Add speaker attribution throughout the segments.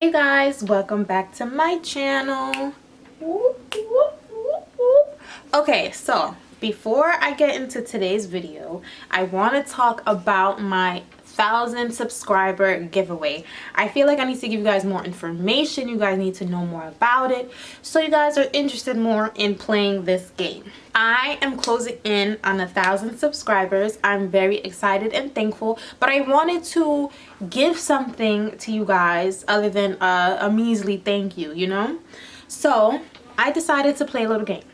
Speaker 1: Hey guys, welcome back to my channel. Whoop, whoop, whoop, whoop. Okay, so before I get into today's video, I want to talk about my 1,000 subscriber giveaway. I feel like I need to give you guys more information. You guys need to know more about it, so you guys are interested more in playing this game. I am closing in on 1,000 subscribers. I'm very excited and thankful, but I wanted to give something to you guys other than a measly thank you, you know? So I decided to play a little game.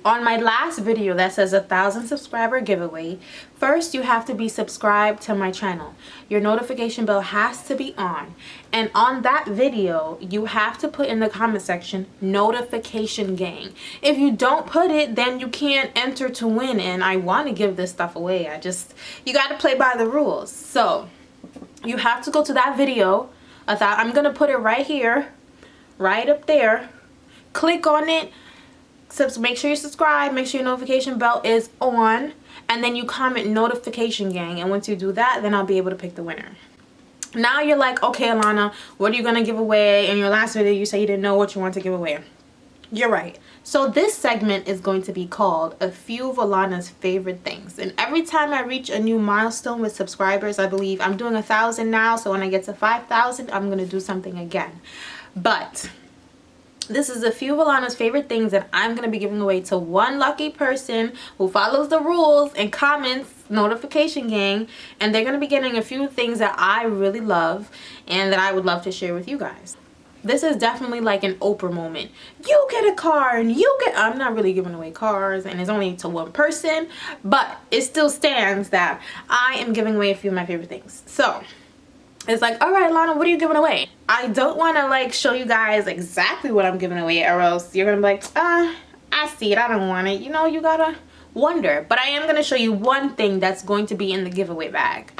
Speaker 1: On my last video that says 1,000 subscriber giveaway, first you have to be subscribed to my channel. Your notification bell has to be on. And on that video, you have to put in the comment section, notification gang. If you don't put it, then you can't enter to win. And I want to give this stuff away. You got to play by the rules. So you have to go to that video. I'm going to put it right here, right up there. Click on it. Make sure you subscribe, make sure your notification bell is on, and then you comment notification gang. And once you do that, then I'll be able to pick the winner. Now you're like, okay, Alana, what are you gonna give away? In your last video you said you didn't know what you want to give away. You're right. So this segment is going to be called a few of Alana's favorite things, and every time I reach a new milestone with subscribers, I believe I'm doing 1,000 now, so when I get to 5,000 I'm gonna do something again. But this is a few of Alana's favorite things that I'm going to be giving away to one lucky person who follows the rules and comments notification gang, and they're going to be getting a few things that I really love and that I would love to share with you guys. This is definitely like an Oprah moment. You get a car and I'm not really giving away cars, and it's only to one person, but it still stands that I am giving away a few of my favorite things. So it's like, all right, Alana, what are you giving away? I don't want to like show you guys exactly what I'm giving away, or else you're gonna be like, I see it, I don't want it. You know, you gotta wonder. But I am gonna show you one thing that's going to be in the giveaway bag.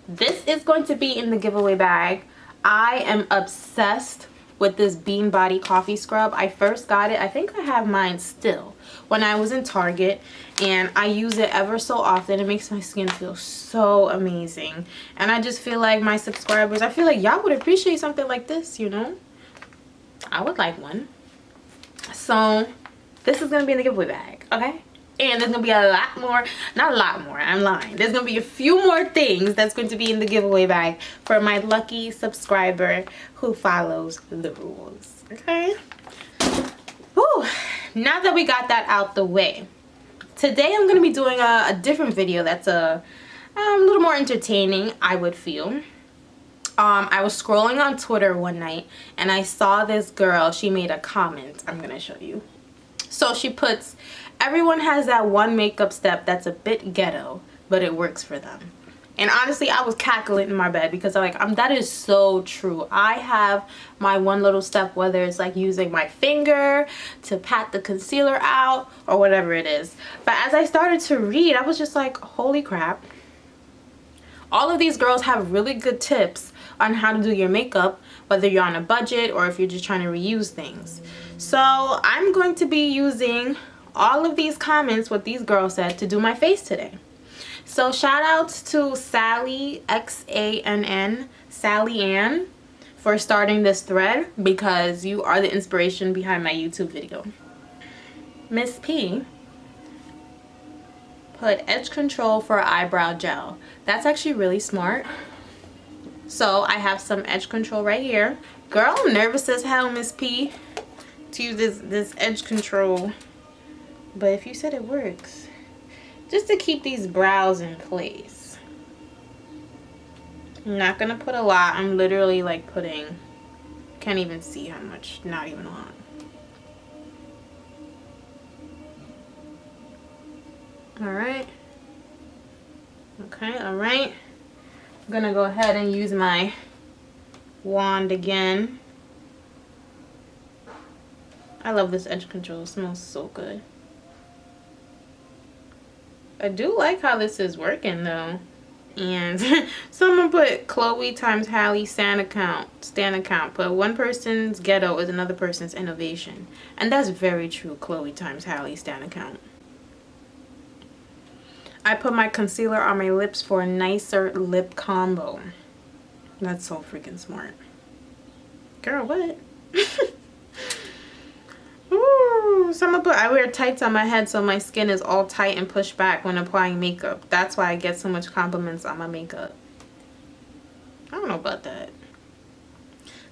Speaker 1: This is going to be in the giveaway bag. I am obsessed with this Bean Body coffee scrub. I first got it, I think I have mine still, when I was in Target, and I use it ever so often. It makes my skin feel so amazing, and I just feel like my subscribers, I feel like y'all would appreciate something like this, you know? I would like one. So this is gonna be in the giveaway bag, okay? And there's gonna be a lot more, not a lot more, I'm lying. There's gonna be a few more things that's going to be in the giveaway bag for my lucky subscriber who follows the rules, okay? Whew. Now that we got that out the way, today I'm gonna be doing a different video that's a little more entertaining, I would feel. I was scrolling on Twitter one night and I saw this girl. She made a comment. I'm gonna show you. So she puts, everyone has that one makeup step that's a bit ghetto, but it works for them. And honestly, I was cackling in my bed because I'm like, that is so true. I have my one little step, whether it's like using my finger to pat the concealer out or whatever it is. But as I started to read, I was just like, holy crap. All of these girls have really good tips on how to do your makeup, whether you're on a budget or if you're just trying to reuse things. So I'm going to be using all of these comments, what these girls said, to do my face today. So shout outs to Sally, X-A-N-N, Sally Ann, for starting this thread, because you are the inspiration behind my YouTube video. Miss P put edge control for eyebrow gel. That's actually really smart. So I have some edge control right here. Girl, I'm nervous as hell, Miss P, to use this edge control. But if you said it works, just to keep these brows in place. I'm not gonna put a lot. I'm literally like putting, can't even see how much, not even a lot. Alright. Okay, alright. I'm gonna go ahead and use my wand again. I love this edge control. It smells so good. I do like how this is working though. And someone put Chloe times Hallie stand account. But one person's ghetto is another person's innovation. And that's very true. Chloe times Hallie stand account. I put my concealer on my lips for a nicer lip combo. That's so freaking smart. Girl, what? Ooh, so I wear tights on my head so my skin is all tight and pushed back when applying makeup. That's why I get so much compliments on my makeup. I don't know about that.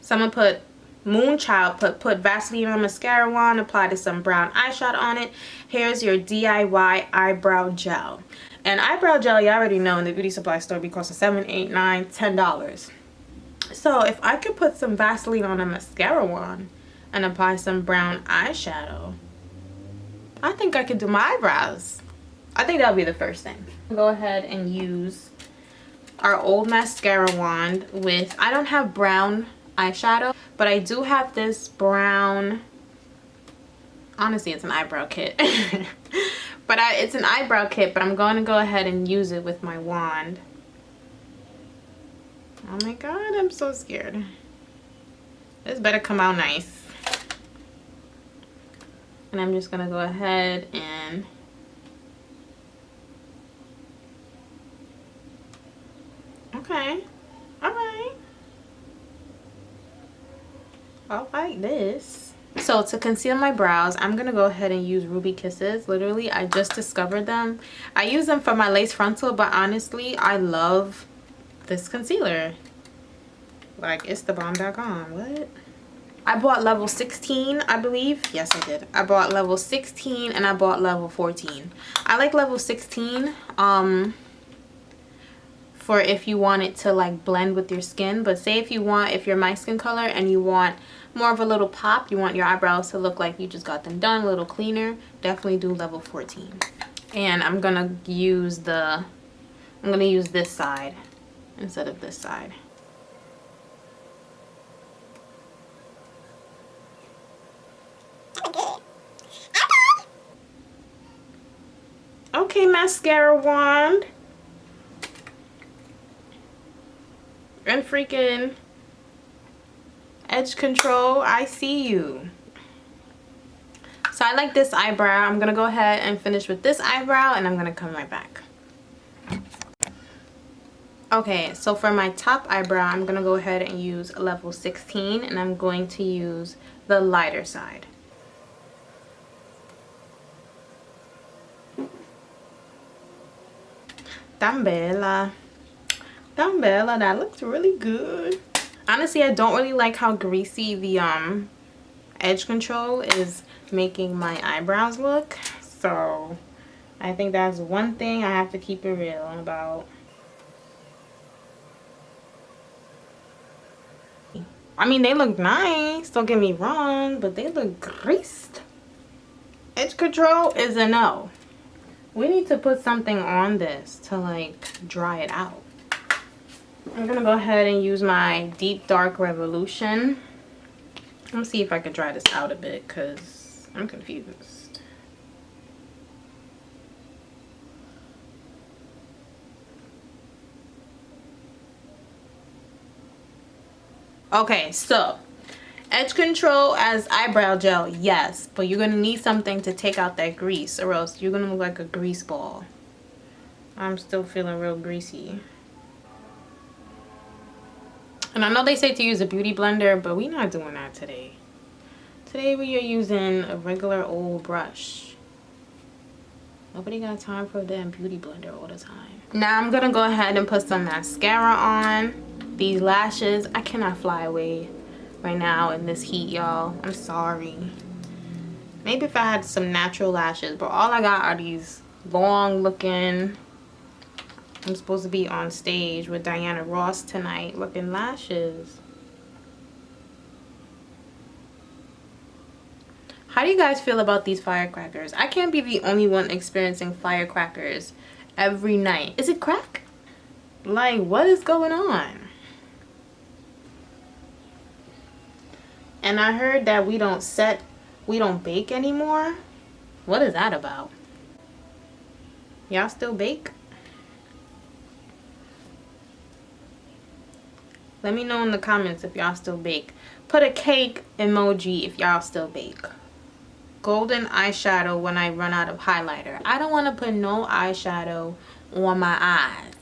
Speaker 1: Someone put Moonchild put Vaseline on mascara wand, applied some brown eyeshadow on it. Here's your DIY eyebrow gel. And eyebrow gel, you already know, in the beauty supply store be costing $7, $8, $9, $10. So if I could put some Vaseline on a mascara wand and apply some brown eyeshadow, I think I could do my eyebrows. I think that'll be the first thing. Go ahead and use our old mascara wand with, I don't have brown eyeshadow, but I do have this brown, honestly it's an eyebrow kit. But it's an eyebrow kit, but I'm going to go ahead and use it with my wand. Oh my god, I'm so scared. This better come out nice. And I'm just going to go ahead and okay. Alright. I like this. So to conceal my brows, I'm going to go ahead and use Ruby Kisses. Literally, I just discovered them. I use them for my lace frontal, but honestly, I love this concealer. Like, it's the bomb.com. What? I bought level 16, I believe. Yes, I did. I bought level 16 and I bought level 14. I like level 16 for if you want it to like blend with your skin. But say if you're my skin color and you want more of a little pop, you want your eyebrows to look like you just got them done, a little cleaner, definitely do level 14. And I'm gonna use this side instead of this side. Okay, mascara wand. And freaking edge control, I see you. So I like this eyebrow. I'm gonna go ahead and finish with this eyebrow and I'm gonna come right back. Okay, so for my top eyebrow, I'm gonna go ahead and use level 16 and I'm going to use the lighter side. Tan bella. Tan bella, that looks really good. Honestly, I don't really like how greasy the edge control is making my eyebrows look. So I think that's one thing I have to keep it real about. I mean, they look nice, don't get me wrong, but they look greased. Edge control is a no. We need to put something on this to like dry it out. I'm gonna go ahead and use my Deep Dark Revolution. Let me see if I can dry this out a bit because I'm confused. Okay, so edge control as eyebrow gel, yes, but you're gonna need something to take out that grease or else you're gonna look like a grease ball. I'm still feeling real greasy. And I know they say to use a beauty blender, but we're not doing that today. Today we are using a regular old brush. Nobody got time for a damn beauty blender all the time. Now I'm gonna go ahead and put some mascara on. These lashes, I cannot fly away right now in this heat, y'all. I'm sorry. Maybe if I had some natural lashes, but all I got are these long looking, I'm supposed to be on stage with Diana Ross tonight looking lashes. How do you guys feel about these firecrackers? I can't be the only one experiencing firecrackers every night. Is it crack? Like, what is going on? And I heard that we don't bake anymore. What is that about? Y'all still bake? Let me know in the comments if y'all still bake. Put a cake emoji if y'all still bake. Golden eyeshadow when I run out of highlighter. I don't want to put no eyeshadow on my eyes.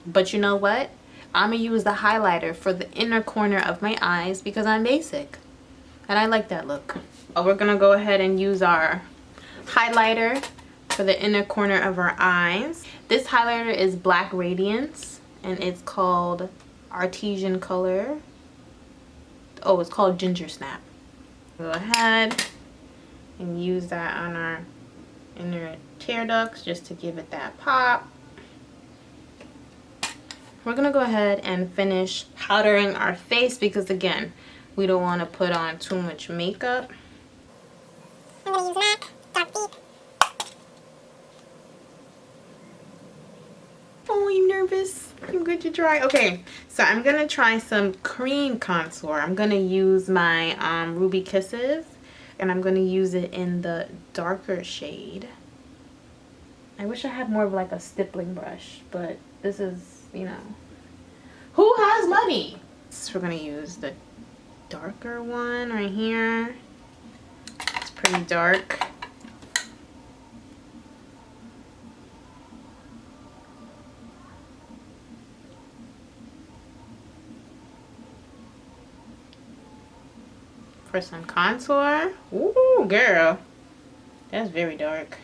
Speaker 1: But you know what? I'm gonna use the highlighter for the inner corner of my eyes because I'm basic and I like that look. We're gonna go ahead and use our highlighter for the inner corner of our eyes. This highlighter is Black Radiance and it's called Artesian Color. Oh, it's called Ginger Snap. Go ahead and use that on our inner tear ducts just to give it that pop. We're gonna go ahead and finish powdering our face because again, we don't want to put on too much makeup.
Speaker 2: I'm gonna use MAC Dark Deep.
Speaker 1: Oh, you nervous? I'm good to try. Okay, so I'm gonna try some cream contour. I'm gonna use my Ruby Kisses and I'm gonna use it in the darker shade. I wish I had more of like a stippling brush, but this is, you know, who has money? So we're gonna use the darker one right here. It's pretty dark. For some contour. Ooh, girl. That's very dark.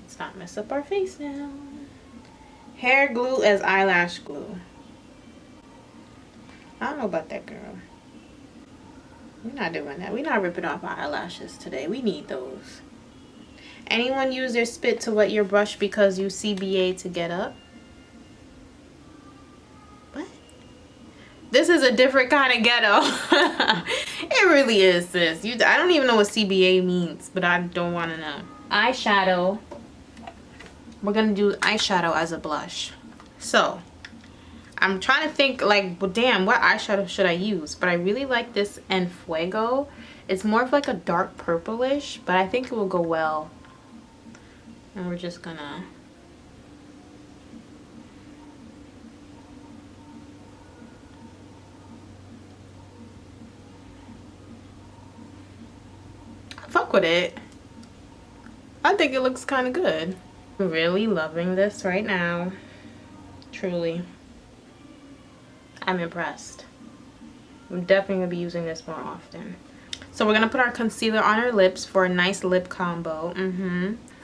Speaker 1: Let's not mess up our face now. Hair glue as eyelash glue. I don't know about that, girl. We're not doing that. We're not ripping off our eyelashes today. We need those. Anyone use their spit to wet your brush because you CBA to get up? What? This is a different kind of ghetto. It really is, sis. I don't even know what CBA means, but I don't want to know. Eyeshadow. We're going to do eyeshadow as a blush. So, I'm trying to think like, well, damn, what eyeshadow should I use? But I really like this En Fuego. It's more of like a dark purplish, but I think it will go well. And we're just gonna... fuck with it. I think it looks kind of good. I'm really loving this right now. Truly. I'm impressed. I'm definitely gonna be using this more often. So we're gonna put our concealer on our lips for a nice lip combo.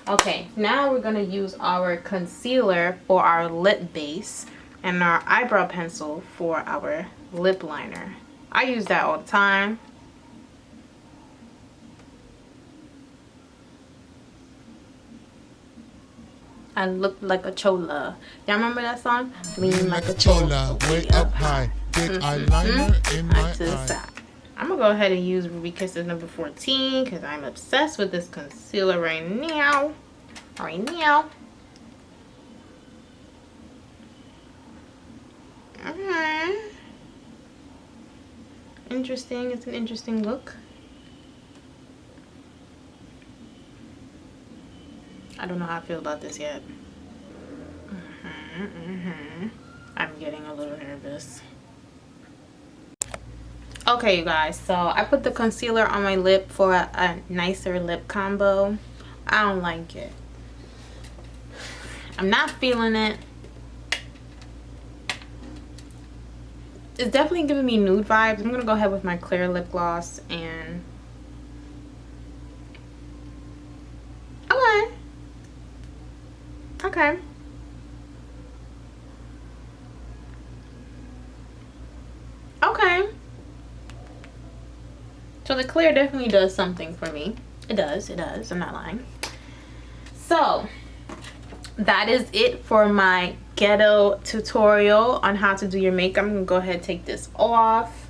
Speaker 1: Okay, now we're gonna use our concealer for our lip base and our eyebrow pencil for our lip liner. I use that all the time. I look like a chola. Y'all remember that song? Lean like a chola, way up high. Big eyeliner in my eye. I'm gonna go ahead and use Ruby Kisses number 14 because I'm obsessed with this concealer right now. Interesting. It's an interesting look. I don't know how I feel about this yet. I'm getting a little nervous. Okay, you guys, so I put the concealer on my lip for a nicer lip combo. I don't like it. I'm not feeling it. It's definitely giving me nude vibes. I'm gonna go ahead with my clear lip gloss and... Okay. Okay. So the clear definitely does something for me. It does. I'm not lying. So that is it for my ghetto tutorial on how to do your makeup. I'm gonna go ahead and take this off.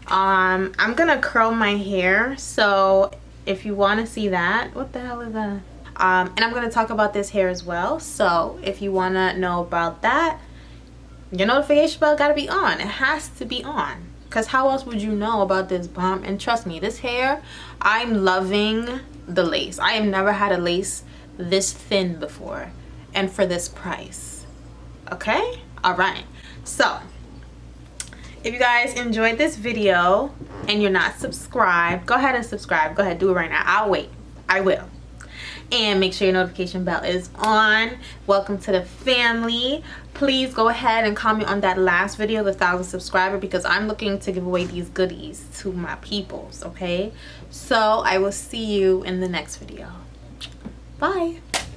Speaker 1: I'm gonna curl my hair, so if you want to see that, what the hell is that? And I'm going to talk about this hair as well. So if you want to know about that, your notification bell got to be on. It has to be on. Because how else would you know about this bomb? And trust me, this hair, I'm loving the lace. I have never had a lace this thin before. And for this price. Okay? Alright. So, if you guys enjoyed this video and you're not subscribed, go ahead and subscribe. Go ahead, do it right now. I'll wait. I will. And make sure your notification bell is on. Welcome to the family. please go ahead and comment on that last video, the 1,000 subscriber, because I'm looking to give away these goodies to my peoples. Okay, so I will see you in the next video. Bye.